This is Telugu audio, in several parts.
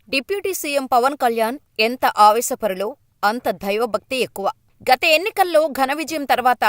డిప్యూటీ సీఎం పవన్ కళ్యాణ్ ఎంత ఆవేశపరులో అంత దైవభక్తి ఎక్కువ. గత ఎన్నికల్లో ఘన విజయం తర్వాత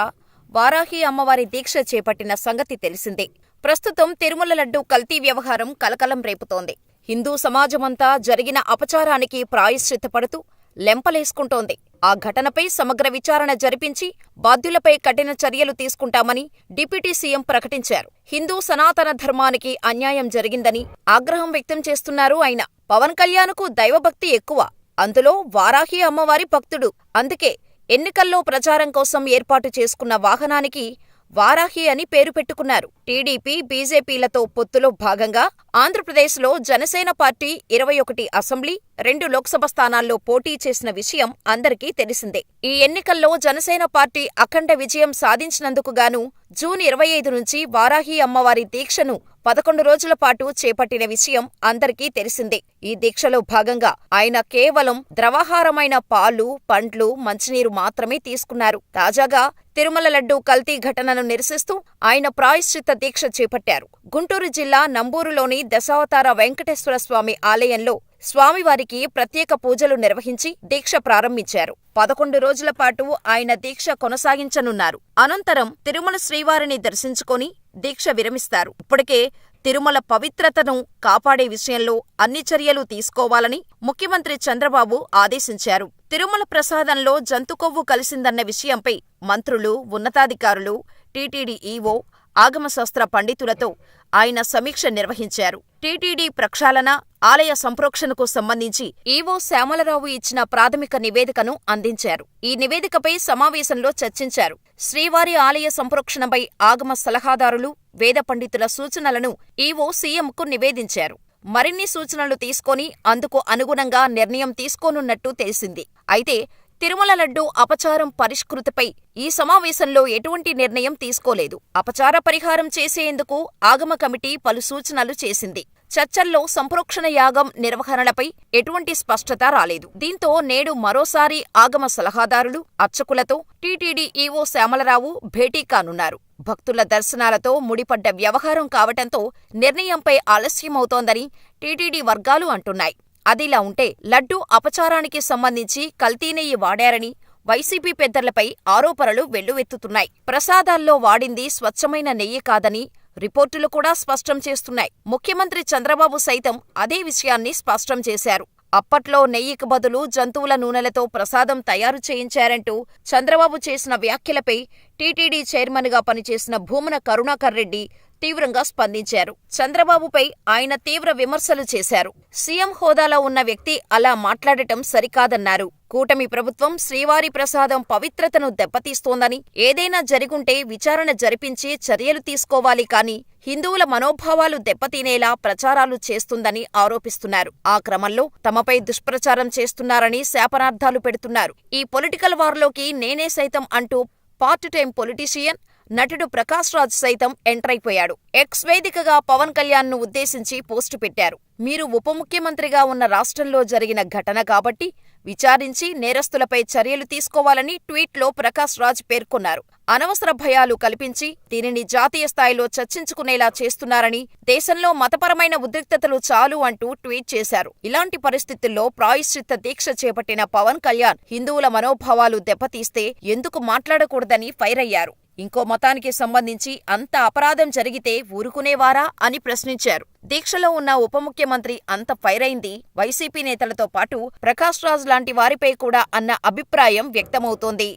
వారాహి అమ్మవారి దీక్ష చేపట్టిన సంగతి తెలిసిందే. ప్రస్తుతం తిరుమల లడ్డూ కల్తీ వ్యవహారం కలకలం రేపుతోంది. హిందూ సమాజమంతా జరిగిన అపచారానికి ప్రాయశ్చిత్తపడుతూ లెంపలేసుకుంటోంది. ఆ ఘటనపై సమగ్ర విచారణ జరిపించి బాధ్యులపై కఠిన చర్యలు తీసుకుంటామని డిప్యూటీ సీఎం ప్రకటించారు. హిందూ సనాతన ధర్మానికి అన్యాయం జరిగిందని ఆగ్రహం వ్యక్తం చేస్తున్నారు ఆయన. పవన్ కళ్యాణ్కు దైవభక్తి ఎక్కువ. అందులో వారాహి అమ్మవారి భక్తుడు. అందుకే ఎన్నికల్లో ప్రచారం కోసం ఏర్పాటు చేసుకున్న వాహనానికి వారాహి అని పేరు పెట్టుకున్నారు. టీడీపీ, బీజేపీలతో పొత్తులో భాగంగా ఆంధ్రప్రదేశ్లో జనసేన పార్టీ 21 అసెంబ్లీ, 2 లోక్సభ స్థానాల్లో పోటీ చేసిన విషయం అందరికీ తెలిసిందే. ఈ ఎన్నికల్లో జనసేన పార్టీ అఖండ విజయం సాధించినందుకు గాను జూన్ 25 నుంచి వారాహి అమ్మవారి దీక్షను 11 రోజుల పాటు చేపట్టిన విషయం అందరికీ తెలిసిందే. ఈ దీక్షలో భాగంగా ఆయన కేవలం ద్రవాహారమైన పాలు, పండ్లు, మంచినీరు మాత్రమే తీసుకున్నారు. తాజాగా తిరుమల లడ్డూ కల్తీ ఘటనను నిరసిస్తూ ఆయన ప్రాయశ్చిత్త దీక్ష చేపట్టారు. గుంటూరు జిల్లా నంబూరులోని దశావతార వెంకటేశ్వర స్వామి ఆలయంలో స్వామివారికి ప్రత్యేక పూజలు నిర్వహించి దీక్ష ప్రారంభించారు. 11 రోజుల పాటు ఆయన దీక్ష కొనసాగించనున్నారు. అనంతరం తిరుమల శ్రీవారిని దర్శించుకొని దీక్ష విరమిస్తారు. ఇప్పటికే తిరుమల పవిత్రతను కాపాడే విషయంలో అన్ని చర్యలు తీసుకోవాలని ముఖ్యమంత్రి చంద్రబాబు ఆదేశించారు. తిరుమల ప్రసాదంలో జంతుకొవ్వు కలిసిందన్న విషయంపై మంత్రులు, ఉన్నతాధికారులు, టీటీడీ ఈవో, ఆగమశాస్త్ర పండితులతో ఆయన సమీక్ష నిర్వహించారు. టీటీడీ ప్రక్షాళన, ఆలయ సంప్రోక్షణకు సంబంధించి ఈవో శ్యామలరావు ఇచ్చిన ప్రాథమిక నివేదికను అందించారు. ఈ నివేదికపై సమావేశంలో చర్చించారు. శ్రీవారి ఆలయ సంప్రోక్షణపై ఆగమ సలహాదారులు, వేద పండితుల సూచనలను ఈవో సీఎంకు నివేదించారు. మరిన్ని సూచనలు తీసుకొని అందుకు అనుగుణంగా నిర్ణయం తీసుకోనున్నట్టు తెలిసింది. అయితే తిరుమల లడ్డూ అపచారం పరిష్కృతిపై ఈ సమావేశంలో ఎటువంటి నిర్ణయం తీసుకోలేదు. అపచార పరిహారం చేసేందుకు ఆగమ కమిటీ పలు సూచనలు చేసింది. చర్చల్లో సంప్రోక్షణ యాగం నిర్వహణలపై ఎటువంటి స్పష్టత రాలేదు. దీంతో నేడు మరోసారి ఆగమ సలహాదారులు, అర్చకులతో టీటీడీ ఈవో శ్యామలరావు భేటీ కానున్నారు. భక్తుల దర్శనాలతో ముడిపడ్డ వ్యవహారం కావటంతో నిర్ణయంపై ఆలస్యమవుతోందని టీటీడీ వర్గాలు అంటున్నాయి. అదిలా ఉంటే లడ్డూ అపచారానికి సంబంధించి కల్తీ నెయ్యి వాడారని వైసీపీ పెద్దలపై ఆరోపణలు వెల్లువెత్తుతున్నాయి. ప్రసాదాల్లో వాడింది స్వచ్ఛమైన నెయ్యి కాదని రిపోర్టులు కూడా స్పష్టం చేస్తున్నాయి. ముఖ్యమంత్రి చంద్రబాబు సైతం అదే విషయాన్ని స్పష్టం చేశారు. అప్పట్లో నెయ్యికి బదులు జంతువుల నూనెలతో ప్రసాదం తయారు చేయించారంటూ చంద్రబాబు చేసిన వ్యాఖ్యలపై టీటీడీ చైర్మన్గా పనిచేసిన భూమన కరుణాకర్ రెడ్డి తీవ్రంగా స్పందించారు. చంద్రబాబుపై ఆయన తీవ్ర విమర్శలు చేశారు. సీఎం హోదాలో ఉన్న వ్యక్తి అలా మాట్లాడటం సరికాదన్నారు. కూటమి ప్రభుత్వం శ్రీవారి ప్రసాదం పవిత్రతను దెబ్బతీస్తోందని, ఏదైనా జరిగుంటే విచారణ జరిపించి చర్యలు తీసుకోవాలి కానీ హిందువుల మనోభావాలు దెబ్బతినేలా ప్రచారాలు చేస్తుందని ఆరోపిస్తున్నారు. ఆ క్రమంలో తమపై దుష్ప్రచారం చేస్తున్నారని శాపనార్థాలు పెడుతున్నారు. ఈ పొలిటికల్ వార్లోకి నేనే సైతం అంటూ పార్ట్ టైం పొలిటీషియన్, నటుడు ప్రకాష్ రాజ్ సైతం ఎంటరైపోయాడు. ఎక్స్ వేదికగా పవన్ కళ్యాణ్ ను ఉద్దేశించి పోస్టు పెట్టారు. మీరు ఉప ముఖ్యమంత్రిగా ఉన్న రాష్ట్రంలో జరిగిన ఘటన కాబట్టి విచారించి నేరస్తులపై చర్యలు తీసుకోవాలని ట్వీట్లో ప్రకాష్ రాజ్ పేర్కొన్నారు. అనవసర భయాలు కల్పించి దీనిని జాతీయ స్థాయిలో చర్చించుకునేలా చేస్తున్నారని, దేశంలో మతపరమైన ఉద్రిక్తతలు చాలు అంటూ ట్వీట్ చేశారు. ఇలాంటి పరిస్థితుల్లో ప్రాయశ్చిత్త దీక్ష చేపట్టిన పవన్ కళ్యాణ్ హిందువుల మనోభావాలు దెబ్బతీస్తే ఎందుకు మాట్లాడకూడదని ఫైర్ అయ్యారు. ఇంకో మతానికి సంబంధించి అంత అపరాధం జరిగితే ఊరుకునేవారా అని ప్రశ్నించారు. దీక్షలో ఉన్న ఉప ముఖ్యమంత్రి అంత ఫైరైంది వైసీపీ నేతలతో పాటు ప్రకాష్ రాజ్ లాంటి వారిపై కూడా అన్న అభిప్రాయం వ్యక్తమవుతోంది.